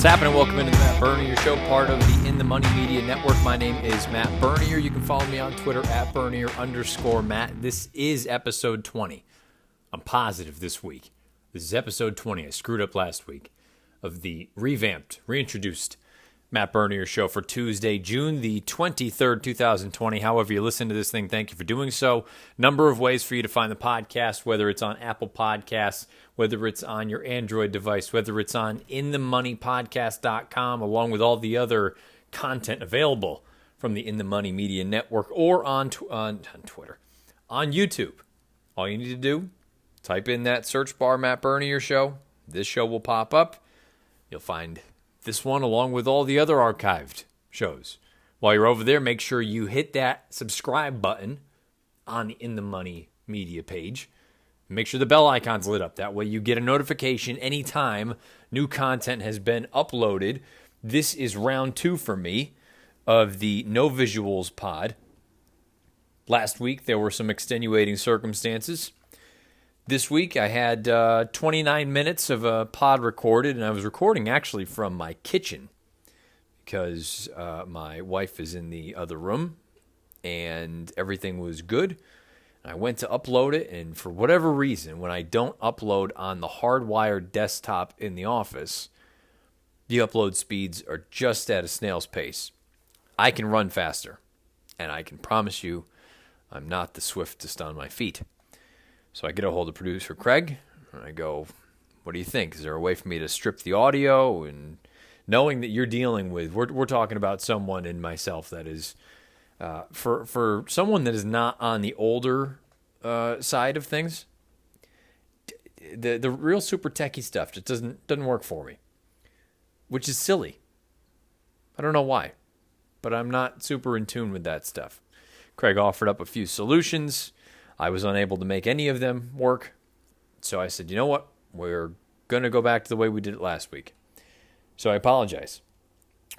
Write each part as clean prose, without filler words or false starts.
What's happening? Welcome into the Matt Bernier Show, part of the In the Money Media Network. My name is Matt Bernier. You can follow me on Twitter at Bernier_Matt. This is episode 20. I'm positive this week. This is episode 20. I screwed up last week of the revamped, reintroduced Matt Bernier Show for Tuesday, June the 23rd, 2020. However you listen to this thing, thank you for doing so. Number of ways for you to find the podcast, whether it's on Apple Podcasts, whether it's on your Android device, whether it's on inthemoneypodcast.com, along with all the other content available from the In the Money Media Network, or on Twitter, on YouTube. All you need to do, type in that search bar, Matt Bernier Show. This show will pop up. You'll find this one along with all the other archived shows. While you're over there, make sure you hit that subscribe button on the In the Money Media page. Make sure the bell icon's lit up. That way you get a notification anytime new content has been uploaded. This is round 2 for me of the No Visuals pod. Last week, there were some extenuating circumstances. This week, I had 29 minutes of a pod recorded, and I was recording actually from my kitchen because my wife is in the other room, and everything was good. I went to upload it, and for whatever reason, when I don't upload on the hardwired desktop in the office, the upload speeds are just at a snail's pace. I can run faster, and I can promise you I'm not the swiftest on my feet. So I get a hold of producer Craig, and I go, what do you think? Is there a way for me to strip the audio? And knowing that you're dealing with, we're talking about someone in myself that is, for someone that is not on the older side of things, the real super techie stuff just doesn't work for me, which is silly. I don't know why, but I'm not super in tune with that stuff. Craig offered up a few solutions. I was unable to make any of them work, so I said, you know what? We're going to go back to the way we did it last week. So I apologize.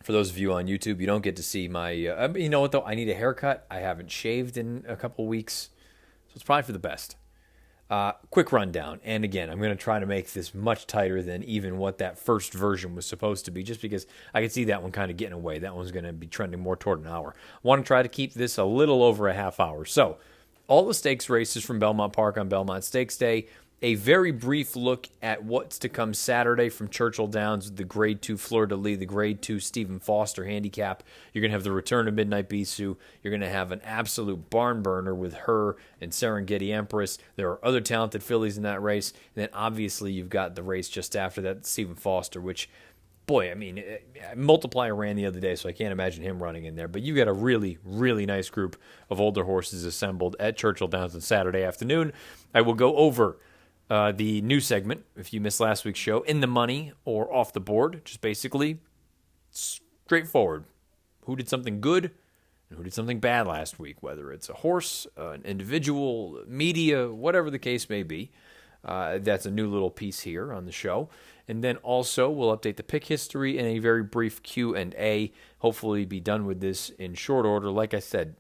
For those of you on YouTube, you don't get to see my, you know what though? I need a haircut. I haven't shaved in a couple weeks, so it's probably for the best. Quick rundown. And again, I'm going to try to make this much tighter than even what that first version was supposed to be, just because I could see that one kind of getting away. That one's going to be trending more toward an hour. I want to try to keep this a little over a half hour. So all the stakes races from Belmont Park on Belmont Stakes Day. A very brief look at what's to come Saturday from Churchill Downs, the Grade 2 Fleur de Lis, the Grade 2 Stephen Foster handicap. You're going to have the return of Midnight Bisou. You're going to have an absolute barn burner with her and Serengeti Empress. There are other talented fillies in that race. And then obviously you've got the race just after that, Stephen Foster, which, boy, I mean, Multiplier ran the other day, so I can't imagine him running in there. But you got a really, really nice group of older horses assembled at Churchill Downs on Saturday afternoon. I will go over the new segment, if you missed last week's show, In the Money or Off the Board, just basically straightforward. Who did something good and who did something bad last week, whether it's a horse, an individual, media, whatever the case may be. That's a new little piece here on the show. And then also we'll update the pick history in a very brief Q&A. Hopefully be done with this in short order. Like I said,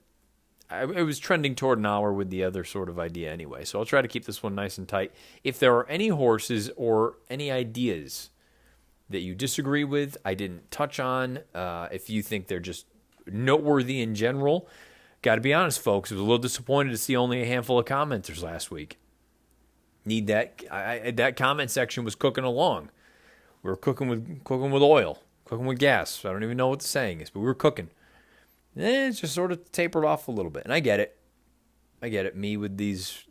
it was trending toward an hour with the other sort of idea anyway, so I'll try to keep this one nice and tight. If there are any horses or any ideas that you disagree with, I didn't touch on, if you think they're just noteworthy in general, got to be honest, folks, I was a little disappointed to see only a handful of commenters last week. Need that. That comment section was cooking along. We were cooking with oil, cooking with gas. I don't even know what the saying is, but we were cooking. It's just sort of tapered off a little bit. And I get it. Me with these,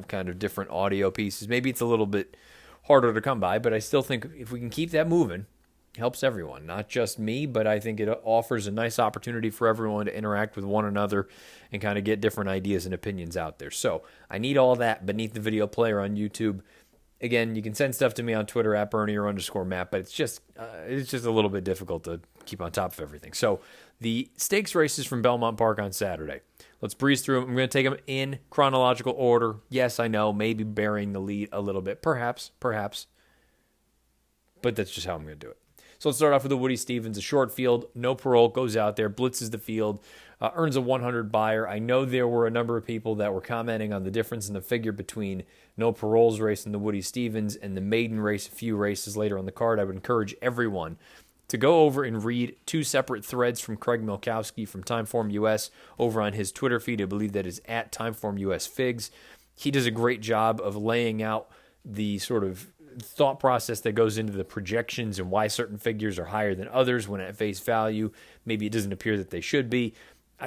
kind of different audio pieces. Maybe it's a little bit harder to come by, but I still think if we can keep that moving, it helps everyone. Not just me, but I think it offers a nice opportunity for everyone to interact with one another and kind of get different ideas and opinions out there. So I need all that beneath the video player on YouTube. Again, you can send stuff to me on Twitter at Bernier_Matt, but it's just a little bit difficult to keep on top of everything. So the stakes races from Belmont Park on Saturday. Let's breeze through them. I'm going to take them in chronological order. Yes, I know, maybe burying the lead a little bit. Perhaps. But that's just how I'm going to do it. So let's start off with the Woody Stephens, a short field, no parole, goes out there, blitzes the field, earns a 100 buyer. I know there were a number of people that were commenting on the difference in the figure between no paroles race and the Woody Stephens and the maiden race a few races later on the card. I would encourage everyone to go over and read two separate threads from Craig Milkowski from Timeform US over on his Twitter feed. I believe that is at Timeform US Figs. He does a great job of laying out the sort of thought process that goes into the projections and why certain figures are higher than others when at face value maybe it doesn't appear that they should be.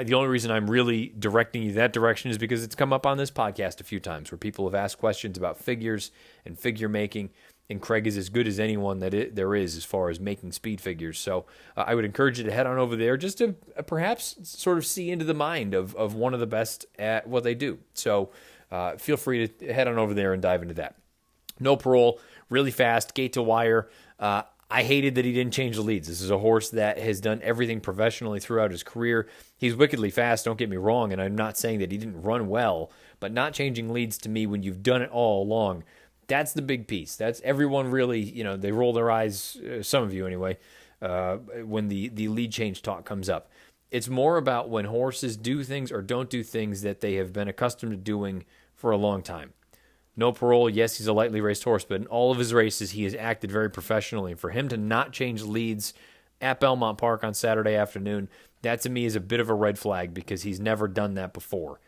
The only reason I'm really directing you that direction is because it's come up on this podcast a few times where people have asked questions about figures and figure making, and Craig is as good as anyone that there is as far as making speed figures. So I would encourage you to head on over there just to perhaps sort of see into the mind of one of the best at what they do. So feel free to head on over there and dive into that. No Parole, really fast, gate to wire. I hated that he didn't change the leads. This is a horse that has done everything professionally throughout his career. He's wickedly fast, don't get me wrong, and I'm not saying that he didn't run well, but not changing leads to me when you've done it all along, that's the big piece. That's everyone really, they roll their eyes, some of you anyway, when the lead change talk comes up. It's more about when horses do things or don't do things that they have been accustomed to doing for a long time. No Parole, yes, he's a lightly raced horse, but in all of his races, he has acted very professionally. And for him to not change leads at Belmont Park on Saturday afternoon, that to me is a bit of a red flag because he's never done that before.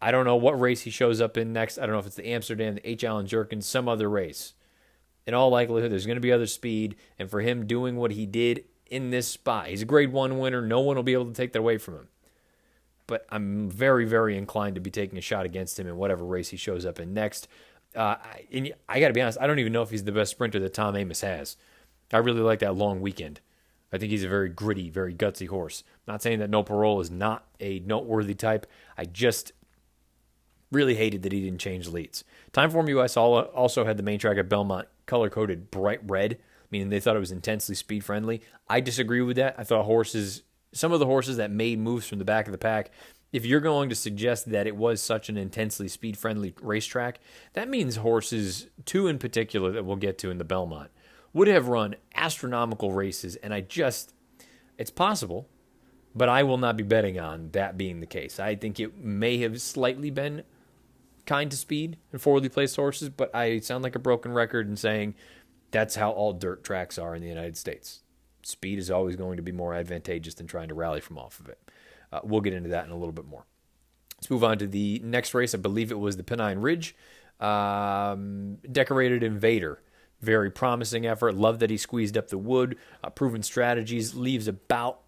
I don't know what race he shows up in next. I don't know if it's the Amsterdam, the H. Allen Jerkins, some other race. In all likelihood, there's going to be other speed, and for him doing what he did in this spot, he's a Grade 1 winner. No one will be able to take that away from him. But I'm very, very inclined to be taking a shot against him in whatever race he shows up in next. And I got to be honest, I don't even know if he's the best sprinter that Tom Amoss has. I really like that long weekend. I think he's a very gritty, very gutsy horse. I'm not saying that No Parole is not a noteworthy type. I just really hated that he didn't change leads. Timeform US also had the main track at Belmont color-coded bright red, meaning they thought it was intensely speed-friendly. I disagree with that. I thought some of the horses that made moves from the back of the pack, if you're going to suggest that it was such an intensely speed-friendly racetrack, that means horses, two in particular that we'll get to in the Belmont, would have run astronomical races, and it's possible, but I will not be betting on that being the case. I think it may have slightly been kind to speed and forwardly placed horses, but I sound like a broken record in saying that's how all dirt tracks are in the United States. Speed is always going to be more advantageous than trying to rally from off of it. We'll get into that in a little bit more. Let's move on to the next race. I believe it was the Pennine Ridge. Decorated Invader. Very promising effort. Love that he squeezed up the wood. Proven strategies. Leaves about,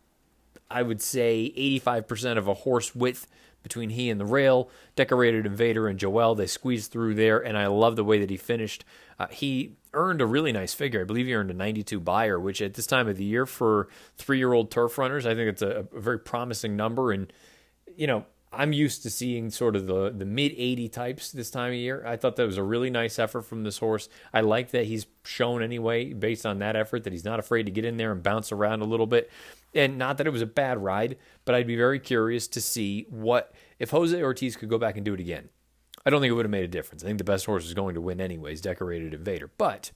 I would say, 85% of a horse width between he and the rail. Decorated Invader and Joel, they squeezed through there, and I love the way that he finished. He earned a really nice figure. I believe he earned a 92 buyer, which at this time of the year for 3-year-old turf runners, I think it's a very promising number. And, I'm used to seeing sort of the mid-80 types this time of year. I thought that was a really nice effort from this horse. I like that he's shown anyway, based on that effort, that he's not afraid to get in there and bounce around a little bit. And not that it was a bad ride, but I'd be very curious to see if Jose Ortiz could go back and do it again. I don't think it would have made a difference. I think the best horse is going to win anyways, Decorated Invader. But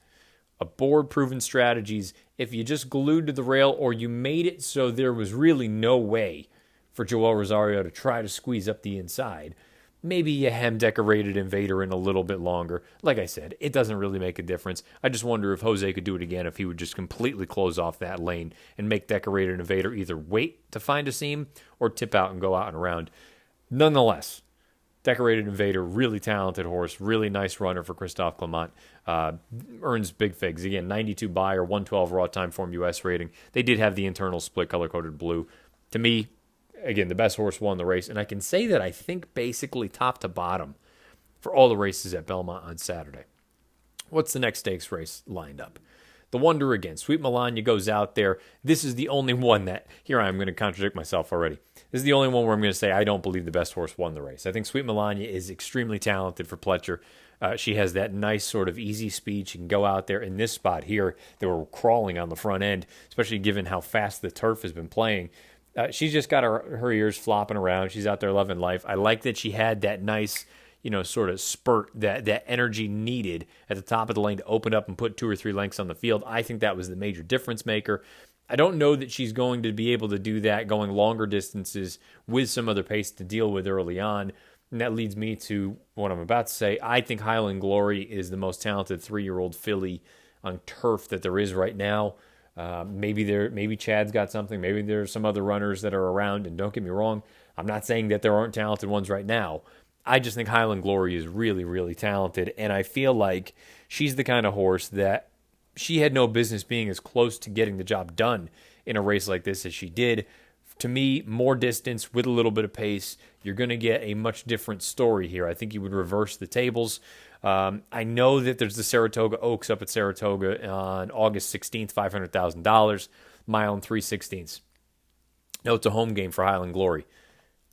aboard-proven strategies, if you just glued to the rail or you made it so there was really no way for Joel Rosario to try to squeeze up the inside, maybe you hem Decorated Invader in a little bit longer. Like I said, it doesn't really make a difference. I just wonder if Jose could do it again, if he would just completely close off that lane and make Decorated Invader either wait to find a seam or tip out and go out and around. Nonetheless, Decorated Invader, really talented horse, really nice runner for Christophe Clement. Earns big figs. Again, 92 buyer, 112 raw Timeform US rating. They did have the internal split color-coded blue. To me, again, the best horse won the race, and I can say that I think basically top to bottom for all the races at Belmont on Saturday. What's the next stakes race lined up? The Wonder again. Sweet Melania goes out there. This is the only one that, here I am going to contradict myself already. This is the only one where I'm going to say I don't believe the best horse won the race. I think Sweet Melania is extremely talented for Pletcher. She has that nice sort of easy speed. She can go out there in this spot here. They were crawling on the front end, especially given how fast the turf has been playing. She's just got her ears flopping around. She's out there loving life. I like that she had that nice, sort of spurt, that energy needed at the top of the lane to open up and put 2 or 3 lengths on the field. I think that was the major difference maker. I don't know that she's going to be able to do that going longer distances with some other pace to deal with early on. And that leads me to what I'm about to say. I think Highland Glory is the most talented 3-year-old filly on turf that there is right now. Maybe Chad's got something. Maybe there's some other runners that are around. And don't get me wrong, I'm not saying that there aren't talented ones right now. I just think Highland Glory is really, really talented. And I feel like she's the kind of horse that she had no business being as close to getting the job done in a race like this as she did. To me, more distance with a little bit of pace, you're going to get a much different story here. I think you would reverse the tables. I know that there's the Saratoga Oaks up at Saratoga on August 16th, $500,000, mile and 3/16. No, it's a home game for Highland Glory.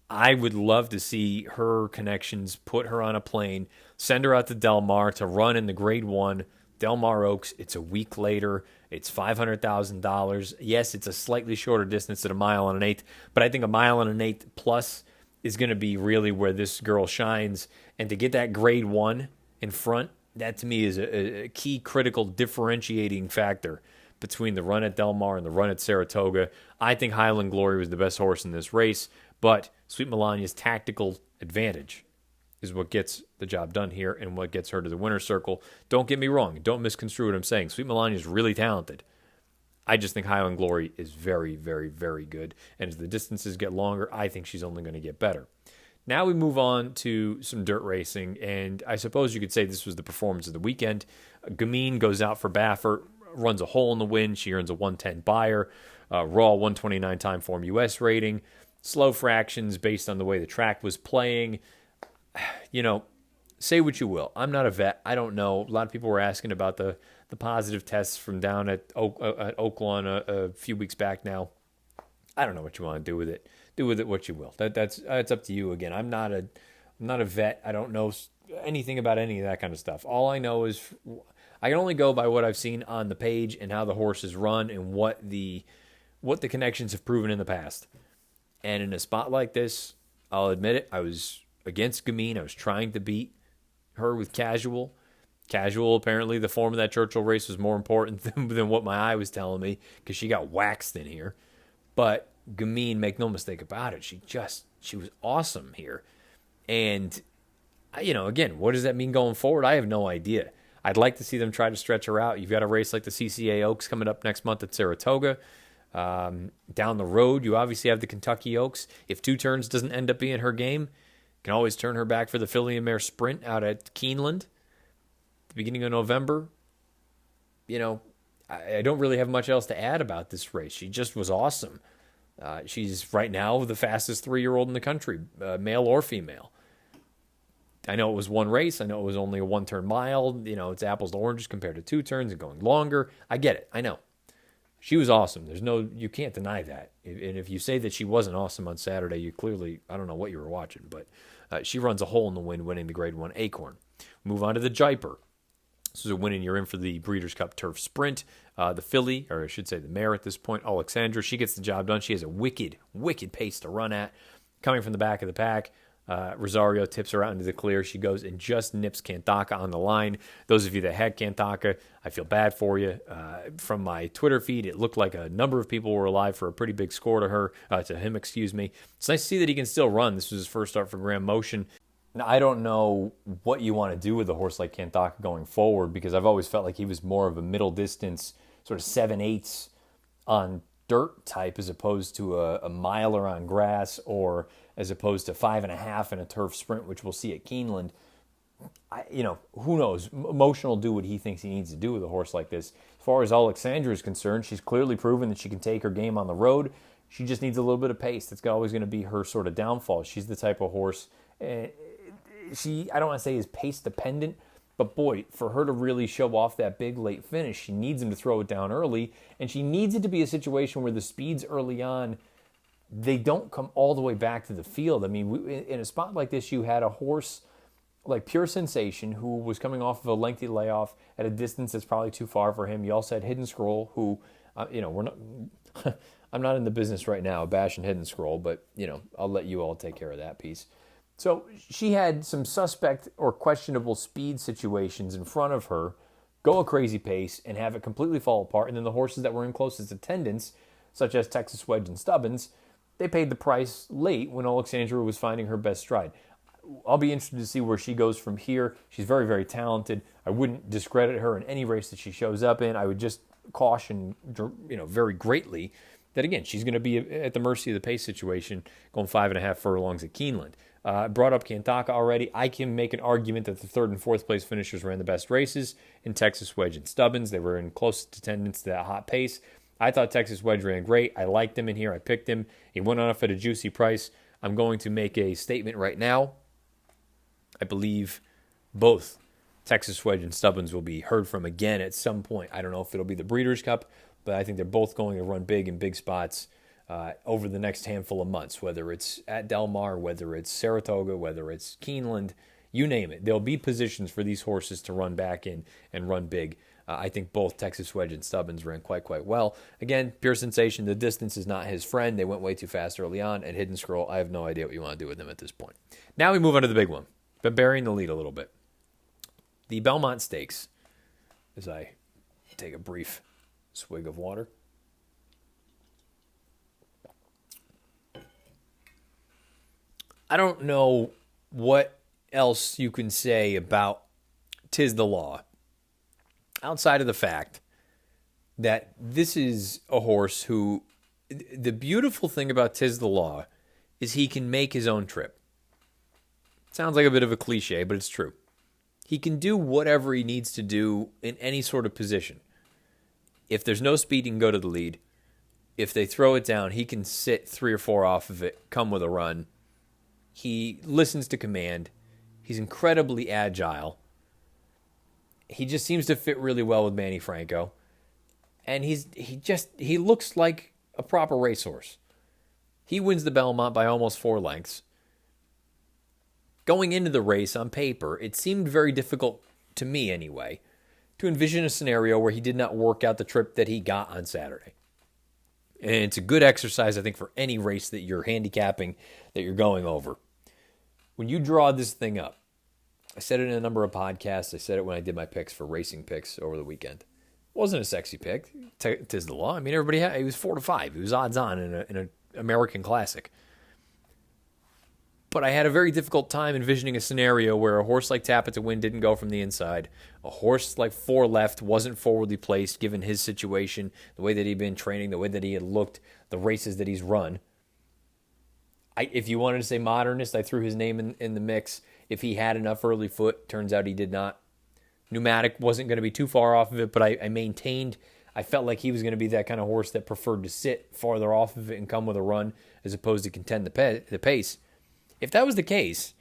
I would love to see her connections, put her on a plane, send her out to Del Mar to run in the Grade 1 Del Mar Oaks. It's a week later. It's $500,000. Yes, it's a slightly shorter distance at a mile and an eighth, but I think a mile and an eighth plus is going to be really where this girl shines. And to get that Grade 1 in front, that to me is a key critical differentiating factor between the run at Del Mar and the run at Saratoga. I think Highland Glory was the best horse in this race, but Sweet Melania's tactical advantage is what gets the job done here and what gets her to the winner's circle. Don't get me wrong. Don't misconstrue what I'm saying. Sweet Melania is really talented. I just think Highland Glory is very, very, very good. And as the distances get longer, I think she's only going to get better. Now we move on to some dirt racing, and I suppose you could say this was the performance of the weekend. Gamine goes out for Baffert, runs a hole in the wind. She earns a 110 buyer, raw 129 time form U.S. rating, slow fractions based on the way the track was playing. You know, say what you will. I'm not a vet. I don't know. A lot of people were asking about the positive tests from down at Oaklawn a few weeks back now. I don't know what you want to do with it. Do with it what you will. That's up to you. Again, I'm not a vet. I don't know anything about any of that kind of stuff. All I know is I can only go by what I've seen on the page and how the horses run and what the connections have proven in the past. And in a spot like this, I'll admit it, I was against Gamine. I was trying to beat her with Casual. Casual, apparently, the form of that Churchill race was more important than what my eye was telling me because she got waxed in here. But Gamine, make no mistake about it, she was awesome here. And, again, what does that mean going forward? I have no idea. I'd like to see them try to stretch her out. You've got a race like the CCA Oaks coming up next month at Saratoga. Down the road, you obviously have the Kentucky Oaks. If Two Turns doesn't end up being her game, can always turn her back for the Filly and Mare Sprint out at Keeneland at the beginning of November. I don't really have much else to add about this race. She just was awesome. She's right now the fastest 3-year-old in the country, male or female. I know it was one race. I know it was only a 1-turn mile. It's apples to oranges compared to 2 turns and going longer. I get it. I know. She was awesome. You can't deny that. And if you say that she wasn't awesome on Saturday, you clearly, I don't know what you were watching, but she runs a hole in the wind, winning the Grade 1 Acorn. Move on to the Jaipur. This is a win, and you're in for the Breeders' Cup Turf Sprint. The filly, or I should say the mare at this point, Alexandra, she gets the job done. She has a wicked, wicked pace to run at. Coming from the back of the pack, Rosario tips her out into the clear. She goes and just nips Kantaka on the line. Those of you that had Kantaka, I feel bad for you. From my Twitter feed, it looked like a number of people were alive for a pretty big score to him. It's nice to see that he can still run. This was his first start for Graham Motion. Now, I don't know what you want to do with a horse like Kantaka going forward because I've always felt like he was more of a middle distance, sort of 7/8 on dirt type as opposed to a miler on grass or as opposed to 5.5 in a turf sprint, which we'll see at Keeneland. Who knows? Motion will do what he thinks he needs to do with a horse like this. As far as Alexandra is concerned, she's clearly proven that she can take her game on the road. She just needs a little bit of pace. That's always going to be her sort of downfall. She's the type of horse... I don't want to say is pace dependent, but boy, for her to really show off that big late finish, she needs him to throw it down early, and she needs it to be a situation where the speeds early on, they don't come all the way back to the field. I mean, in a spot like this, you had a horse like Pure Sensation, who was coming off of a lengthy layoff at a distance that's probably too far for him. You also had Hidden Scroll, who, we're not... I'm not in the business right now bashing Hidden Scroll, but, I'll let you all take care of that piece. So she had some suspect or questionable speed situations in front of her, go a crazy pace, and have it completely fall apart. And then the horses that were in closest attendance, such as Texas Wedge and Stubbins, they paid the price late when Alexandra was finding her best stride. I'll be interested to see where she goes from here. She's very, very talented. I wouldn't discredit her in any race that she shows up in. I would just caution, very greatly that, again, she's going to be at the mercy of the pace situation going 5.5 furlongs at Keeneland. I brought up Kantaka already. I can make an argument that the third and fourth place finishers ran the best races in Texas Wedge and Stubbins. They were in close attendance to that hot pace. I thought Texas Wedge ran great. I liked him in here. I picked him. He went off at a juicy price. I'm going to make a statement right now. I believe both Texas Wedge and Stubbins will be heard from again at some point. I don't know if it'll be the Breeders' Cup, but I think they're both going to run big in big spots over the next handful of months, whether it's at Del Mar, whether it's Saratoga, whether it's Keeneland, you name it. There'll be positions for these horses to run back in and run big. I think both Texas Wedge and Stubbins ran quite well. Again, pure sensation. The distance is not his friend. They went way too fast early on. And Hidden Scroll, I have no idea what you want to do with them at this point. Now we move on to the big one. Been burying the lead a little bit. The Belmont Stakes, as I take a brief swig of water. I don't know what else you can say about Tiz the Law, outside of the fact that this is a horse who, the beautiful thing about Tiz the Law is he can make his own trip. Sounds like a bit of a cliche, but it's true. He can do whatever he needs to do in any sort of position. If there's no speed, he can go to the lead. If they throw it down, he can sit 3 or 4 off of it, come with a run. He listens to command. He's incredibly agile. He just seems to fit really well with Manny Franco. And he looks like a proper racehorse. He wins the Belmont by almost 4 lengths. Going into the race on paper, it seemed very difficult, to me anyway, to envision a scenario where he did not work out the trip that he got on Saturday. And it's a good exercise, I think, for any race that you're handicapping, that you're going over. When you draw this thing up, I said it in a number of podcasts. I said it when I did my picks for racing picks over the weekend. It wasn't a sexy pick. Tis the Law. I mean, he was 4-5. He was odds on in an American Classic. But I had a very difficult time envisioning a scenario where a horse like Tap It to Win didn't go from the inside. A horse like 4 Left wasn't forwardly placed given his situation, the way that he'd been training, the way that he had looked, the races that he's run. If you wanted to say modernist, I threw his name in the mix. If he had enough early foot, turns out he did not. Pneumatic wasn't going to be too far off of it, but I maintained, I felt like he was going to be that kind of horse that preferred to sit farther off of it and come with a run as opposed to contend the pace. If that was the case,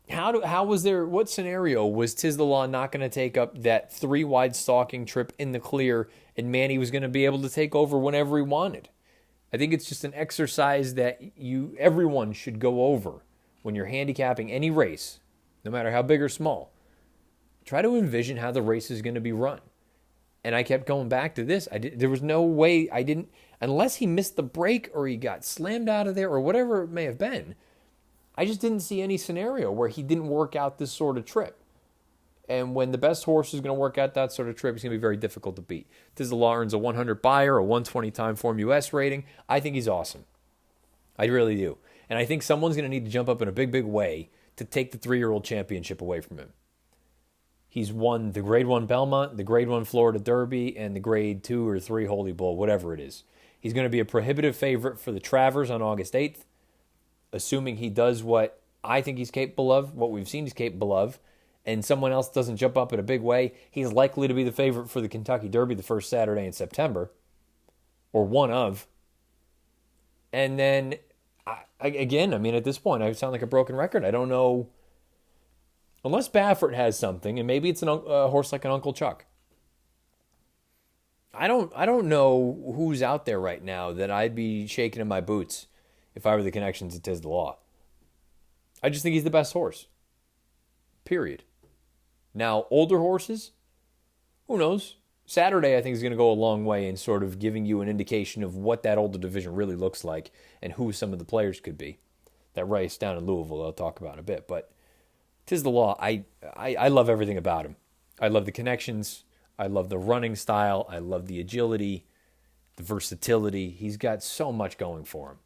what scenario was Tiz the Law not going to take up that 3-wide stalking trip in the clear and Manny was going to be able to take over whenever he wanted? I think it's just an exercise that everyone should go over when you're handicapping any race, no matter how big or small. Try to envision how the race is going to be run. And I kept going back to this. There was no way I didn't, unless he missed the break or he got slammed out of there or whatever it may have been. I just didn't see any scenario where he didn't work out this sort of trip. And when the best horse is going to work out that sort of trip, it's going to be very difficult to beat. Tiz the Law earns a 100 buyer, a 120 time form US rating. I think he's awesome. I really do. And I think someone's going to need to jump up in a big way to take the 3-year-old championship away from him. He's won the Grade 1 Belmont, the Grade 1 Florida Derby, and the Grade 2 or 3 Holy Bull, whatever it is. He's going to be a prohibitive favorite for the Travers on August 8th. Assuming he does what I think he's capable of, what we've seen he's capable of, and someone else doesn't jump up in a big way, he's likely to be the favorite for the Kentucky Derby the first Saturday in September, or one of. And then, again, at this point, I sound like a broken record. I don't know, unless Baffert has something, and maybe it's a horse like an Uncle Chuck. I don't know who's out there right now that I'd be shaking in my boots if I were the connections to Tiz the Law. I just think he's the best horse. Period. Now, older horses, who knows? Saturday, I think, is going to go a long way in sort of giving you an indication of what that older division really looks like and who some of the players could be. That race down in Louisville, I'll talk about in a bit. But Tiz the Law, I love everything about him. I love the connections. I love the running style. I love the agility, the versatility. He's got so much going for him.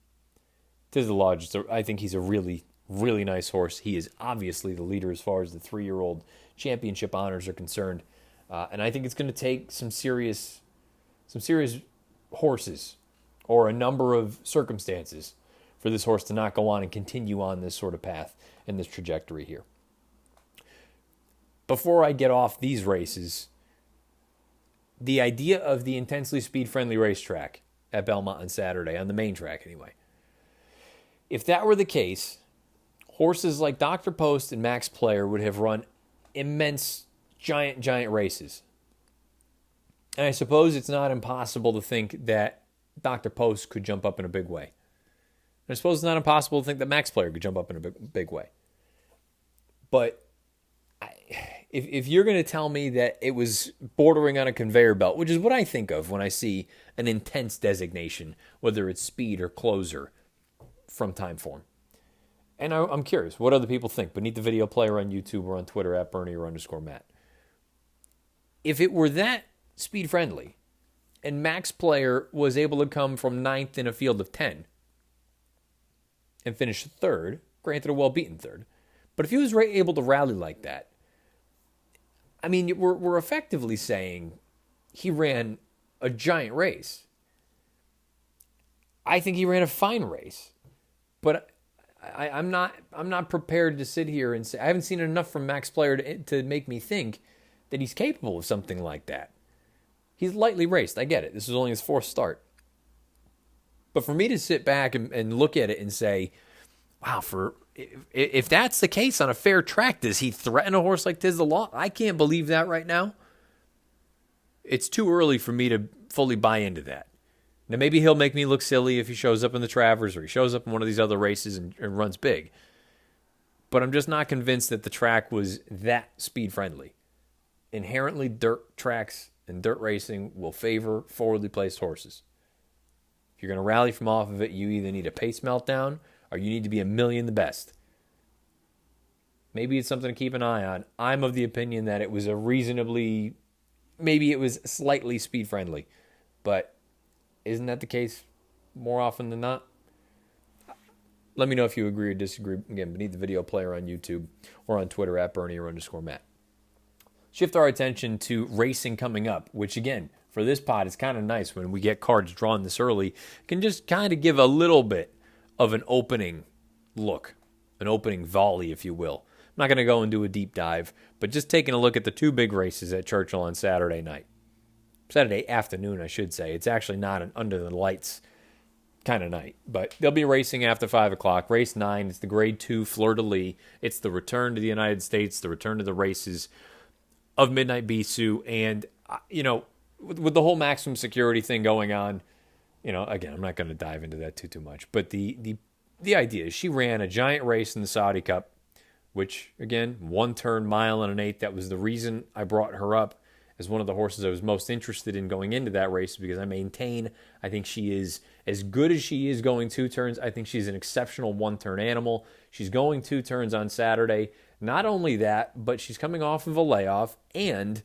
Tiz the Law, I think he's a really, really nice horse. He is obviously the leader as far as the 3-year-old championship honors are concerned. And I think it's going to take some serious some serious horses or a number of circumstances for this horse to not go on and continue on this sort of path and this trajectory here. Before I get off these races, the idea of the intensely speed-friendly racetrack at Belmont on Saturday, on the main track anyway, if that were the case, horses like Dr. Post and Max Player would have run immense, giant races. And I suppose it's not impossible to think that Dr. Post could jump up in a big way. And I suppose it's not impossible to think that Max Player could jump up in a big way. But if you're going to tell me that it was bordering on a conveyor belt, which is what I think of when I see an intense designation, whether it's speed or closer from Timeform. And I'm curious, what other people think? Beneath the video player on YouTube or on Twitter at Bernie_Matt. If it were that speed friendly and Max Player was able to come from 9th in a field of 10 and finish 3rd, granted a well-beaten 3rd, but if he was able to rally like that, I mean, we're effectively saying he ran a giant race. I think he ran a fine race, but I'm not prepared to sit here and say I haven't seen enough from Max Player to make me think that he's capable of something like that. He's lightly raced. I get it. This is only his 4th start. But for me to sit back and look at it and say, wow, if that's the case on a fair track, does he threaten a horse like Tiz the Law? I can't believe that right now. It's too early for me to fully buy into that. Now, maybe he'll make me look silly if he shows up in the Travers or he shows up in one of these other races and runs big. But I'm just not convinced that the track was that speed-friendly. Inherently, dirt tracks and dirt racing will favor forwardly placed horses. If you're going to rally from off of it, you either need a pace meltdown or you need to be a million the best. Maybe it's something to keep an eye on. I'm of the opinion that it was maybe it was slightly speed-friendly. But isn't that the case more often than not? Let me know if you agree or disagree. Again, beneath the video player on YouTube or on Twitter at Bernie_Matt. Shift our attention to racing coming up, which again, for this pod, is kind of nice when we get cards drawn this early. It can just kind of give a little bit of an opening look, an opening volley, if you will. I'm not going to go and do a deep dive, but just taking a look at the 2 big races at Churchill on Saturday night. Saturday afternoon, I should say. It's actually not an under the lights kind of night, but they'll be racing after 5 o'clock. Race 9, it's the Grade 2 Fleur de Lis. It's the return to the United States, the return to the races of Midnight Bisou. And, with the whole maximum security thing going on, again, I'm not going to dive into that too much. But the idea is she ran a giant race in the Saudi Cup, which, again, 1 turn, mile and an eighth. That was the reason I brought her up as one of the horses I was most interested in going into that race, because I think she is as good as she is going 2 turns. I think she's an exceptional 1-turn animal. She's going 2 turns on Saturday. Not only that, but she's coming off of a layoff, and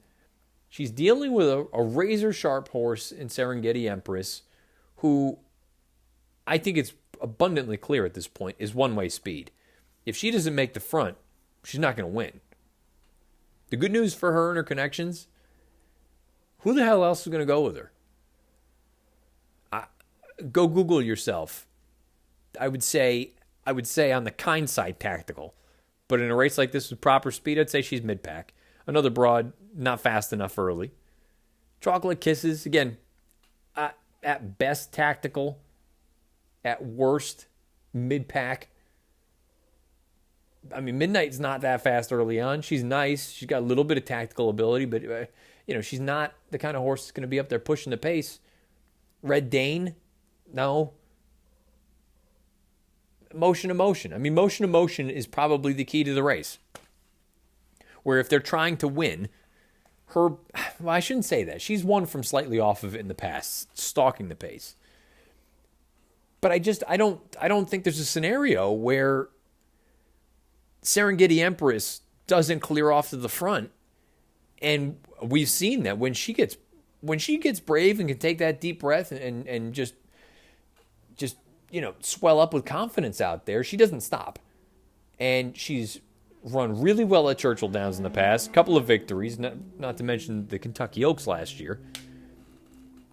she's dealing with a razor-sharp horse in Serengeti Empress, who I think it's abundantly clear at this point is one-way speed. If she doesn't make the front, she's not going to win. The good news for her and her connections, who the hell else is going to go with her? Go Google yourself. I would say on the kind side tactical. But in a race like this with proper speed, I'd say she's mid-pack. Another broad, not fast enough early. Chocolate Kisses, again, at best tactical, at worst mid-pack. I mean, Midnight's not that fast early on. She's nice. She's got a little bit of tactical ability, but she's not the kind of horse that's going to be up there pushing the pace. Red Dane, no. Motion emotion. I mean, motion emotion is probably the key to the race. Where if they're trying to win, I shouldn't say that. She's won from slightly off of it in the past, stalking the pace. But I don't think there's a scenario where Serengeti Empress doesn't clear off to the front. And we've seen that when she gets brave and can take that deep breath and just swell up with confidence out there, she doesn't stop. And she's run really well at Churchill Downs in the past. A couple of victories, not to mention the Kentucky Oaks last year.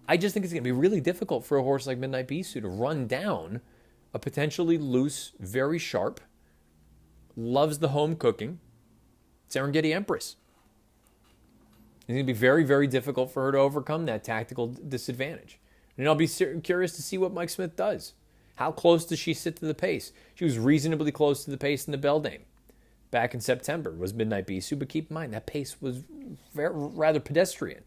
I just think it's going to be really difficult for a horse like Midnight Bisou to run down a potentially loose, very sharp, loves the home cooking Serengeti Empress. It's going to be very, very difficult for her to overcome that tactical disadvantage. And I'll be curious to see what Mike Smith does. How close does she sit to the pace? She was reasonably close to the pace in the Beldame back in September, was Midnight Bisou, but keep in mind that pace was rather pedestrian.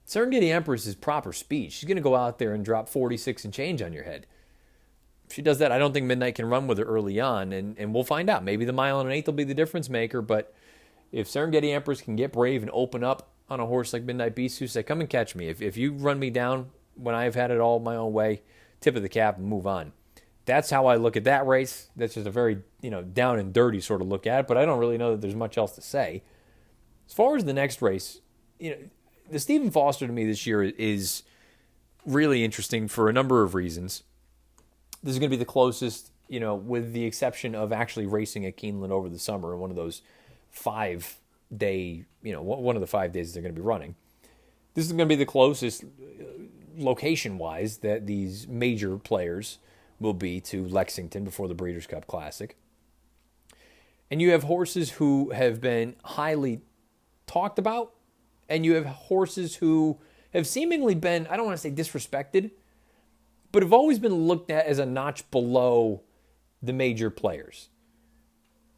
Serengeti Empress is proper speed. She's going to go out there and drop 46 and change on your head. If she does that, I don't think Midnight can run with her early on, and we'll find out. Maybe the mile and an eighth will be the difference maker, but if Serengeti Empress can get brave and open up on a horse like Midnight Bisou, say, come and catch me. If you run me down when I've had it all my own way, tip of the cap and move on. That's how I look at that race. That's just a very, down and dirty sort of look at it, but I don't really know that there's much else to say. As far as the next race, the Stephen Foster to me this year is really interesting for a number of reasons. This is going to be the closest, with the exception of actually racing at Keeneland over the summer in one of those 5-day, one of the 5 days they're going to be running. This is going to be the closest location-wise that these major players will be to Lexington before the Breeders' Cup Classic. And you have horses who have been highly talked about, and you have horses who have seemingly been, I don't want to say disrespected, but have always been looked at as a notch below the major players.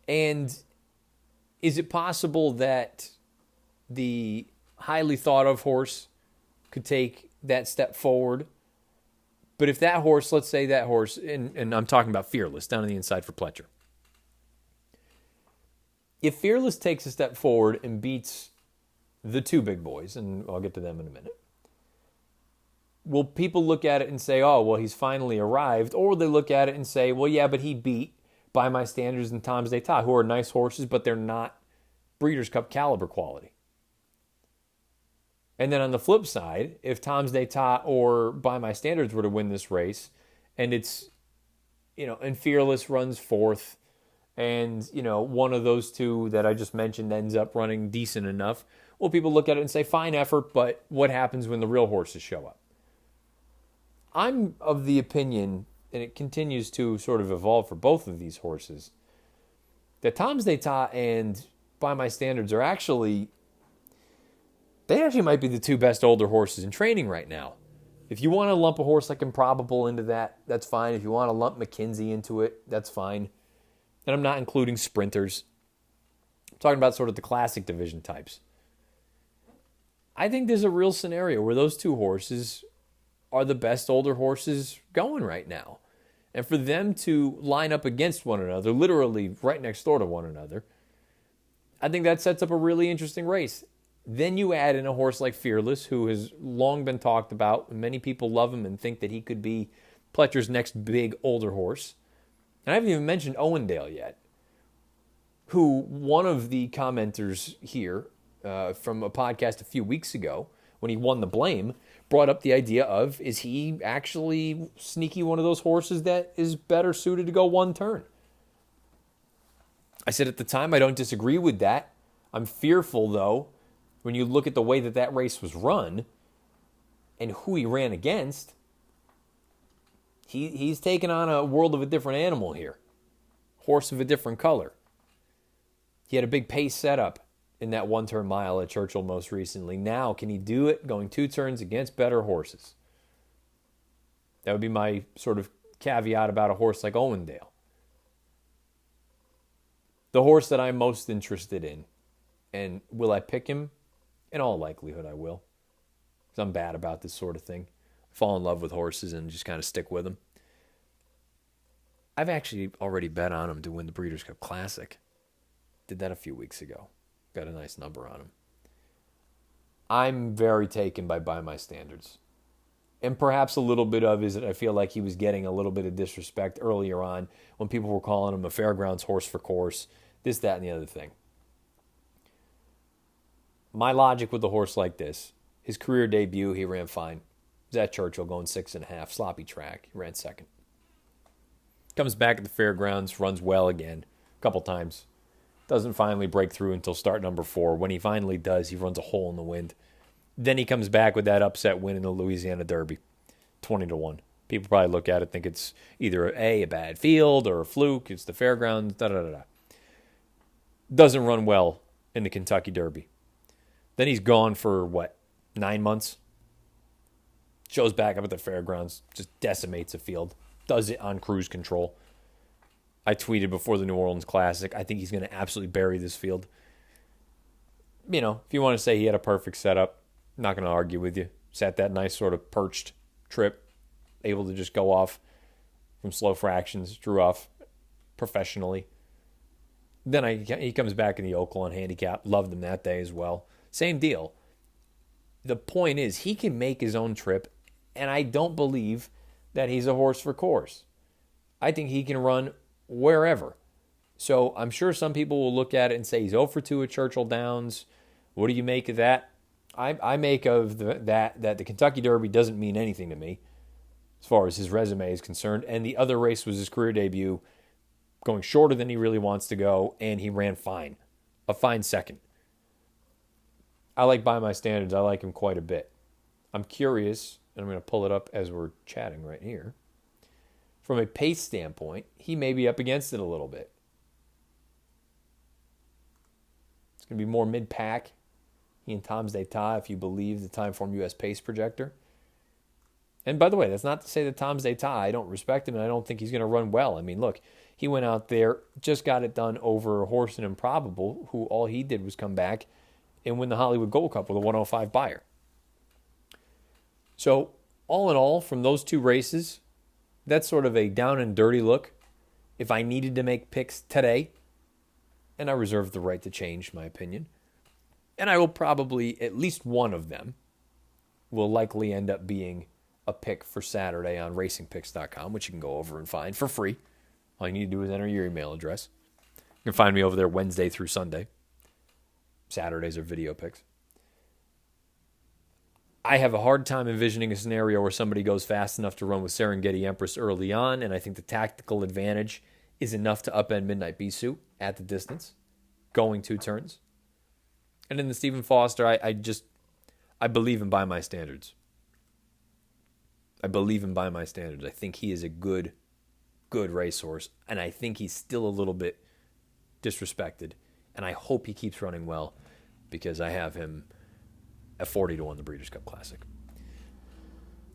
And is it possible that the highly thought of horse could take that step forward? But if that horse, let's say that horse, and I'm talking about Fearless down on the inside for Pletcher. If Fearless takes a step forward and beats the two big boys, and I'll get to them in a minute, will people look at it and say, oh, well, he's finally arrived? Or will they look at it and say, well, yeah, but he beat, by my standards, and Tom's d'Etat, who are nice horses, but they're not Breeders' Cup caliber quality. And then on the flip side, if Tom's d'Etat or By My Standards were to win this race, and it's, and Fearless runs fourth, and, one of those two that I just mentioned ends up running decent enough, well, people look at it and say, fine effort, but what happens when the real horses show up? I'm of the opinion, and it continues to sort of evolve for both of these horses, that Tom's d'Etat and By My Standards are actually might be the two best older horses in training right now. If you want to lump a horse like Improbable into that, that's fine. If you want to lump McKinsey into it, that's fine. And I'm not including sprinters. I'm talking about sort of the classic division types. I think there's a real scenario where those two horses are the best older horses going right now. And for them to line up against one another, literally right next door to one another, I think that sets up a really interesting race. Then you add in a horse like Fearless, who has long been talked about. Many people love him and think that he could be Pletcher's next big older horse. And I haven't even mentioned Owendale yet, who one of the commenters here from a podcast a few weeks ago, when he won the Blame, brought up the idea of, is he actually sneaky one of those horses that is better suited to go one turn? I said at the time, I don't disagree with that. I'm fearful, though, when you look at the way that race was run and who he ran against, he's taken on a world of a different animal here. Horse of a different color. He had a big pace setup in that one-turn mile at Churchill most recently. Now, can he do it going 2 turns against better horses? That would be my sort of caveat about a horse like Owendale. The horse that I'm most interested in, and will I pick him? In all likelihood, I will. Because I'm bad about this sort of thing. I fall in love with horses and just kind of stick with them. I've actually already bet on him to win the Breeders' Cup Classic. Did that a few weeks ago. Got a nice number on him. I'm very taken by My Standards. And perhaps a little bit of is that I feel like he was getting a little bit of disrespect earlier on when people were calling him a fairgrounds horse for course, this, that, and the other thing. My logic with a horse like this, his career debut, he ran fine. He was at Churchill going 6.5, sloppy track. He ran second. Comes back at the fairgrounds, runs well again, a couple times. Doesn't finally break through until start number 4. When he finally does, he runs a hole in the wind. Then he comes back with that upset win in the Louisiana Derby, 20-1. People probably look at it, think it's either a bad field or a fluke. It's the fairgrounds, da-da-da-da. Doesn't run well in the Kentucky Derby. Then he's gone for, 9 months? Shows back up at the fairgrounds, just decimates a field. Does it on cruise control. I tweeted before the New Orleans Classic, I think he's going to absolutely bury this field. If you want to say he had a perfect setup, I'm not going to argue with you. Sat that nice sort of perched trip, able to just go off from slow fractions, drew off professionally. Then he comes back in the Oaklawn handicap. Loved him that day as well. Same deal. The point is, he can make his own trip, and I don't believe that he's a horse for course. I think he can run wherever. So I'm sure some people will look at it and say he's 0 for 2 at Churchill Downs. What do you make of that? I make of that the Kentucky Derby doesn't mean anything to me as far as his resume is concerned. And the other race was his career debut, going shorter than he really wants to go, and he ran fine. A fine second. I like by my standards. I like him quite a bit. I'm curious, and I'm going to pull it up as we're chatting right here. From a pace standpoint, he may be up against it a little bit. It's going to be more mid-pack. He and Tom's D'Etat, if you believe the Timeform US pace projector. And by the way, that's not to say that Tom's D'Etat, I don't respect him and I don't think he's going to run well. I mean, look, he went out there, just got it done over a horse and Improbable, who all he did was come back and win the Hollywood Gold Cup with a 105 buyer. So, all in all, from those two races, that's sort of a down and dirty look. If I needed to make picks today, and I reserve the right to change my opinion, and I will probably, at least one of them, will likely end up being a pick for Saturday on racingpicks.com, which you can go over and find for free. All you need to do is enter your email address. You can find me over there Wednesday through Sunday. Saturdays are video picks. I have a hard time envisioning a scenario where somebody goes fast enough to run with Serengeti Empress early on, and I think the tactical advantage is enough to upend Midnight Bisou at the distance, going 2 turns. And in the Stephen Foster, I believe him by my standards. I believe him by my standards. I think he is a good racehorse, and I think he's still a little bit disrespected, and I hope he keeps running well because I have him at 40-1 the Breeders' Cup Classic.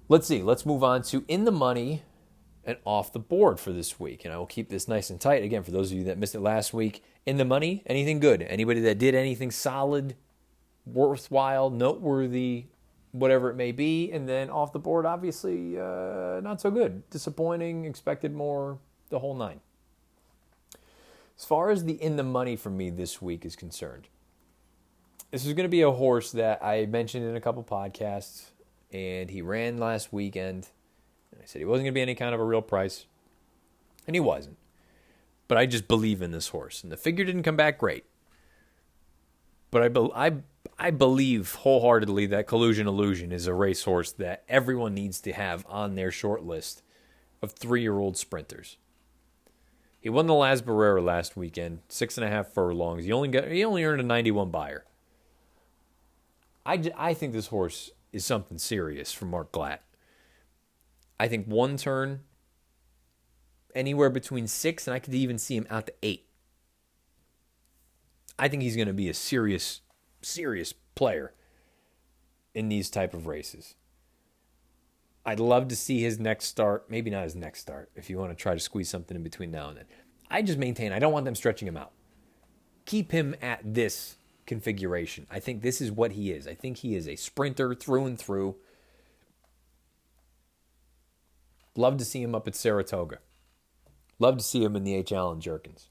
Let's see. Let's move on to In the Money and Off the Board for this week, and I will keep this nice and tight. Again, for those of you that missed it last week, In the Money, anything good? Anybody that did anything solid, worthwhile, noteworthy, whatever it may be, and then Off the Board, obviously, not so good. Disappointing, expected more, the whole 9. As far as the In the Money for me this week is concerned, this is going to be a horse that I mentioned in a couple podcasts, and he ran last weekend, and I said he wasn't going to be any kind of a real price, and he wasn't. But I just believe in this horse, and the figure didn't come back great. But I believe wholeheartedly that Collusion Illusion is a racehorse that everyone needs to have on their short list of 3-year-old sprinters. He won the Las Barrera last weekend, 6.5 furlongs. He only earned a 91 buyer. I think this horse is something serious for Mark Glatt. I think 1 turn, anywhere between 6, and I could even see him out to 8. I think he's going to be a serious player in these type of races. I'd love to see his next start. Maybe not his next start, if you want to try to squeeze something in between now and then. I just maintain I don't want them stretching him out. Keep him at this configuration. I think this is what he is. I think he is a sprinter through and through. Love to see him up at Saratoga. Love to see him in the H. Allen Jerkins.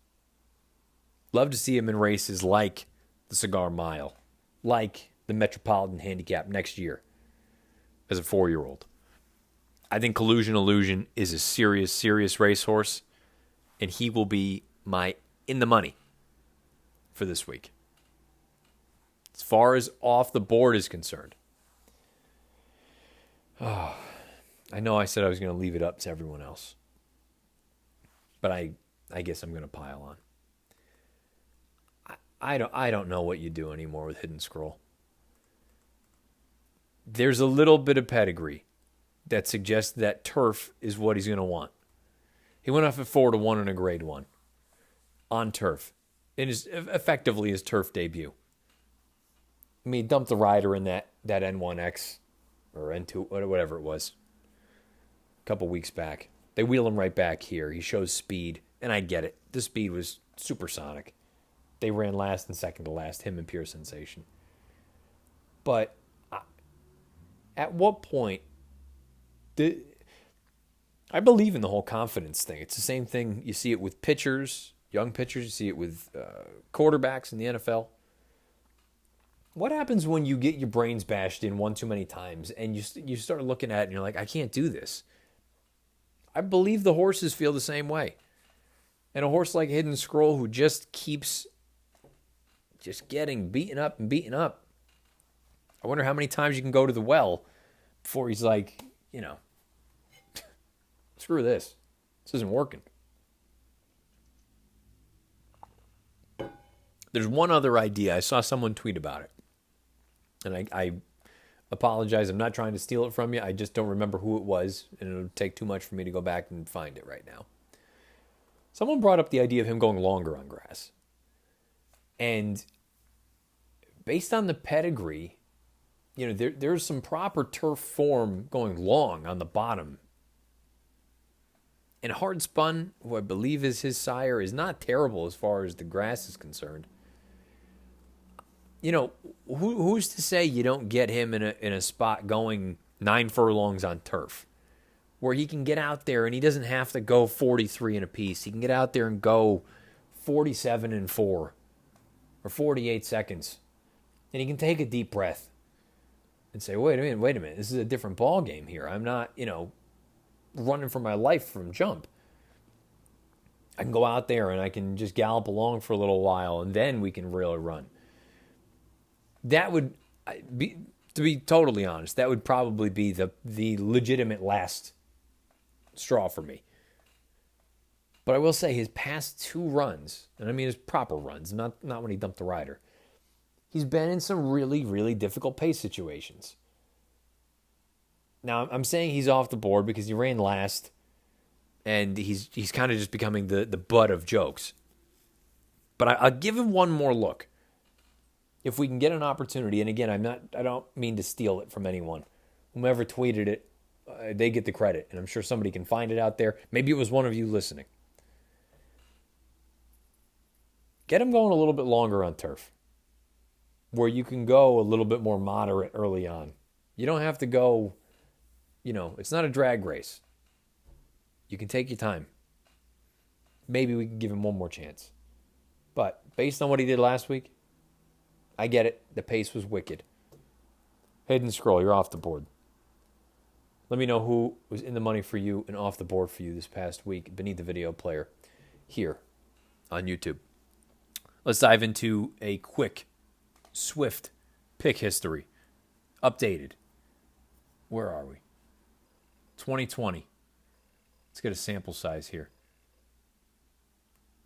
Love to see him in races like the Cigar Mile, like the Metropolitan Handicap next year as a 4-year-old. I think Collusion Illusion is a serious racehorse, and he will be my In the Money for this week. As far as Off the Board is concerned, I know I said I was going to leave it up to everyone else, but I guess I'm going to pile on. I don't know what you do anymore with Hidden Scroll. there's a little bit of pedigree that suggests that turf is what he's going to want. He went off at 4-1 in a grade 1 on turf. In effectively his turf debut. I mean, he dumped the rider in that N1X or N2, whatever it was, a couple weeks back. They wheel him right back here. He shows speed, and I get it. The speed was supersonic. They ran last and second to last, him and Pure Sensation. But at what point I believe in the whole confidence thing. It's the same thing. You see it with pitchers, young pitchers. You see it with quarterbacks in the NFL. What happens when you get your brains bashed in one too many times and you start looking at it and you're like, I can't do this? I believe the horses feel the same way. And a horse like Hidden Scroll who just keeps just getting beaten up and beaten up. I wonder how many times you can go to the well before he's like, screw this. This isn't working. There's one other idea. I saw someone tweet about it. And I apologize. I'm not trying to steal it from you. I just don't remember who it was. And it'll take too much for me to go back and find it right now. Someone brought up the idea of him going longer on grass. And based on the pedigree, there's some proper turf form going long on the bottom. And Hard Spun, who I believe is his sire, is not terrible as far as the grass is concerned. Who's to say you don't get him in a spot going 9 furlongs on turf, where he can get out there and he doesn't have to go 43 in a piece. He can get out there and go 47 and 4 or 48 seconds, and he can take a deep breath and say, wait a minute, this is a different ball game here. I'm not, running for my life from jump. I can go out there and I can just gallop along for a little while, and then we can really run. That would be, to be totally honest, that would probably be the legitimate last straw for me. But I will say his past 2 runs, and I mean his proper runs, not when he dumped the rider, he's been in some really, really difficult pace situations. Now, I'm saying he's off the board because he ran last, and he's kind of just becoming the butt of jokes. But I'll give him one more look. If we can get an opportunity, and again, I don't mean to steal it from anyone. Whomever tweeted it, they get the credit, and I'm sure somebody can find it out there. Maybe it was one of you listening. Get him going a little bit longer on turf, where you can go a little bit more moderate early on. You don't have to go, it's not a drag race. You can take your time. Maybe we can give him one more chance. But based on what he did last week, I get it. The pace was wicked. Hidden Scroll, you're off the board. Let me know who was in the money for you and off the board for you this past week beneath the video player here on YouTube. Let's dive into a quick, swift pick history. Updated. Where are we? 2020. Let's get a sample size here.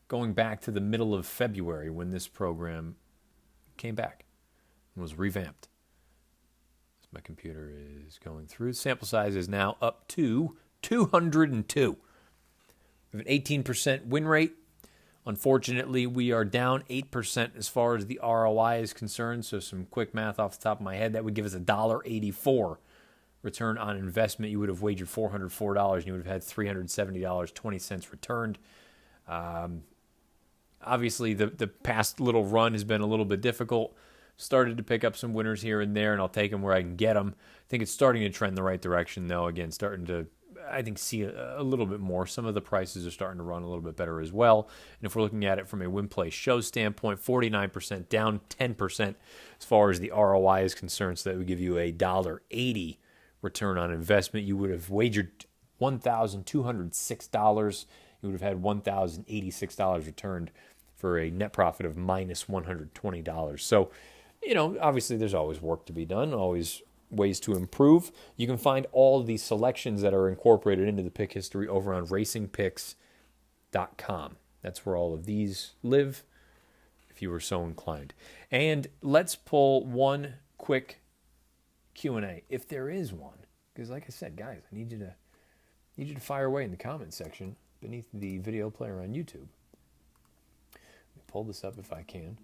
Going back to the middle of February when this program came back and was revamped. My computer is going through. Sample size is now up to 202. We have an 18% win rate. Unfortunately, we are down 8% as far as the ROI is concerned. So some quick math off the top of my head, that would give us $1.84 return on investment. You would have wagered $404 and you would have had $370.20 returned. Obviously, the past little run has been a little bit difficult. Started to pick up some winners here and there, and I'll take them where I can get them. I think it's starting to trend in the right direction, though. Again, starting to, I think, see a little bit more. Some of the prices are starting to run a little bit better as well. And if we're looking at it from a win play show standpoint, 49% down 10% as far as the ROI is concerned. So that would give you a $1.80 return on investment. You would have wagered $1,206. You would have had $1,086 returned for a net profit of minus $120. So, obviously there's always work to be done, always ways to improve. You can find all the selections that are incorporated into the pick history over on racingpicks.com. That's where all of these live, if you were so inclined. And let's pull one quick Q&A, if there is one. Because like I said, guys, I need you to fire away in the comment section beneath the video player on YouTube. Let me pull this up if I can.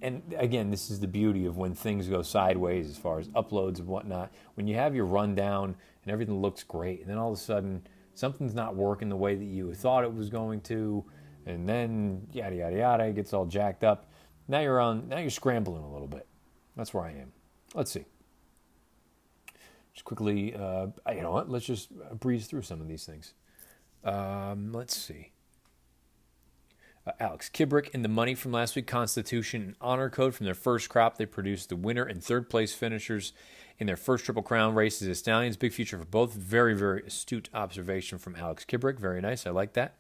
And again, this is the beauty of when things go sideways as far as uploads and whatnot. When you have your rundown and everything looks great, and then all of a sudden something's not working the way that you thought it was going to, and then yada yada yada, it gets all jacked up. Now you're scrambling a little bit. That's where I am. Let's see. Just quickly, you know what? Let's just breeze through some of these things. Let's see. Alex Kibrick in the money from last week. Constitution and Honor Code from their first crop. They produced the winner and third place finishers in their first Triple Crown races as stallions. Big future for both. Very, very astute observation from Alex Kibrick. Very nice. I like that.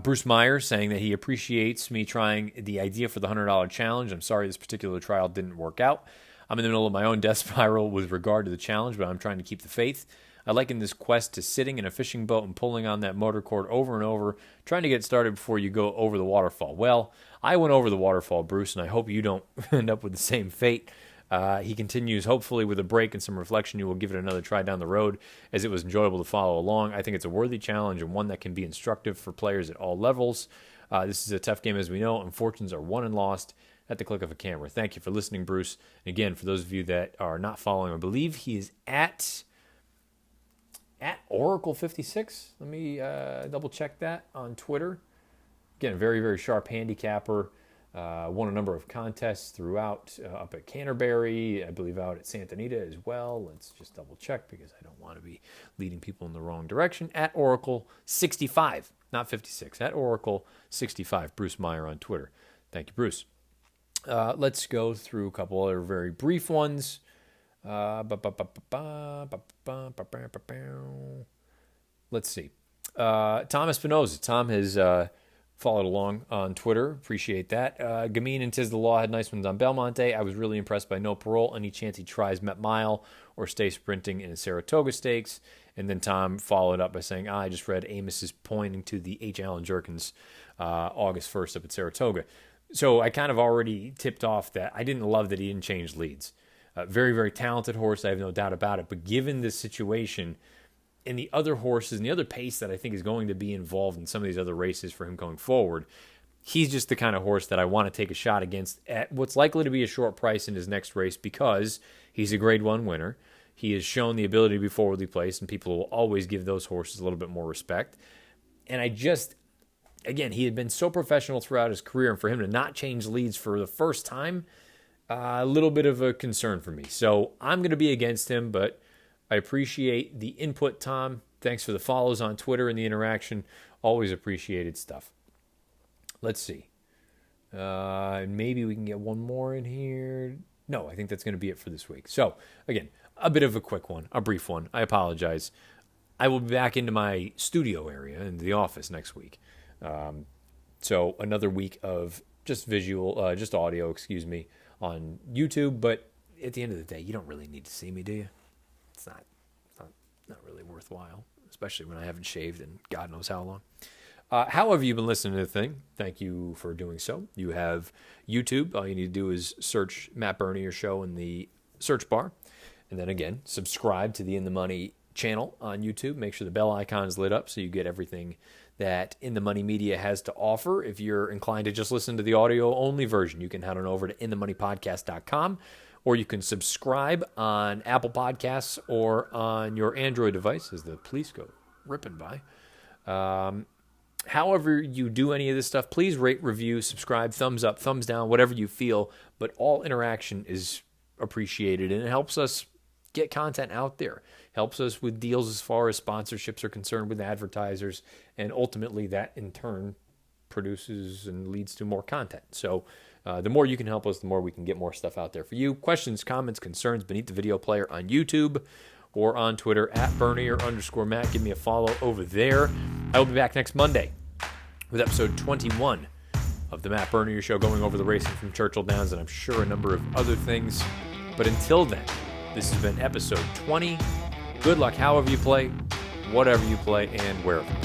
Bruce Meyer saying that he appreciates me trying the idea for the $100 challenge. I'm sorry this particular trial didn't work out. I'm in the middle of my own death spiral with regard to the challenge, but I'm trying to keep the faith. I liken this quest to sitting in a fishing boat and pulling on that motor cord over and over, trying to get started before you go over the waterfall. Well, I went over the waterfall, Bruce, and I hope you don't end up with the same fate. He continues, hopefully with a break and some reflection, you will give it another try down the road, as it was enjoyable to follow along. I think it's a worthy challenge and one that can be instructive for players at all levels. This is a tough game, as we know, and fortunes are won and lost at the click of a camera. Thank you for listening, Bruce. And again, for those of you that are not following, I believe he is at Oracle56. Let me double check that on Twitter. Again, a very, very sharp handicapper. Won a number of contests throughout, up at Canterbury, I believe out at Santa Anita as well. Let's just double check because I don't want to be leading people in the wrong direction. At Oracle65, not 56. At Oracle65, Bruce Meyer on Twitter. Thank you, Bruce. Let's go through a couple other very brief ones. Let's see. Tom Espinoza. Tom has followed along on Twitter. Appreciate that. Gamine and Tiz the Law had nice ones on Belmont Day. I was really impressed by No Parole. Any chance he tries Met Mile or stay sprinting in a Saratoga Stakes? And then Tom followed up by saying, I just read Amos's pointing to the H. Allen Jerkins August 1st up at Saratoga. So I kind of already tipped off that I didn't love that he didn't change leads. Very, very talented horse. I have no doubt about it. But given this situation and the other horses and the other pace that I think is going to be involved in some of these other races for him going forward, he's just the kind of horse that I want to take a shot against at what's likely to be a short price in his next race because he's a Grade 1 winner. He has shown the ability to be forwardly placed, and people will always give those horses a little bit more respect. And again, he had been so professional throughout his career, and for him to not change leads for the first time, a little bit of a concern for me. So I'm going to be against him, but I appreciate the input, Tom. Thanks for the follows on Twitter and the interaction. Always appreciated stuff. Let's see. Maybe we can get one more in here. No, I think that's going to be it for this week. So, again, a bit of a quick one, a brief one. I apologize. I will be back into my studio area, into the office next week. So another week of just audio, on YouTube. But at the end of the day, you don't really need to see me, do you? It's not really worthwhile, especially when I haven't shaved in God knows how long. However you've been listening to the thing, thank you for doing so. You have YouTube. All you need to do is search Matt Bernier Show in the search bar. And then again, subscribe to the In the Money channel on YouTube. Make sure the bell icon is lit up so you get everything that In the Money Media has to offer. If you're inclined to just listen to the audio-only version, you can head on over to inthemoneypodcast.com, or you can subscribe on Apple Podcasts or on your Android device as the police go ripping by. However you do any of this stuff, please rate, review, subscribe, thumbs up, thumbs down, whatever you feel. But all interaction is appreciated, and it helps us get content out there. Helps us with deals as far as sponsorships are concerned with advertisers, and ultimately that in turn produces and leads to more content. So the more you can help us, the more we can get more stuff out there for you. Questions, comments, concerns beneath the video player on YouTube or on Twitter at Bernier_Matt. Give me a follow over there. I will be back next Monday with episode 21 of the Matt Bernier Show, going over the racing from Churchill Downs, and I'm sure a number of other things. But until then, this has been episode 20. Good luck however you play, whatever you play, and wherever you play.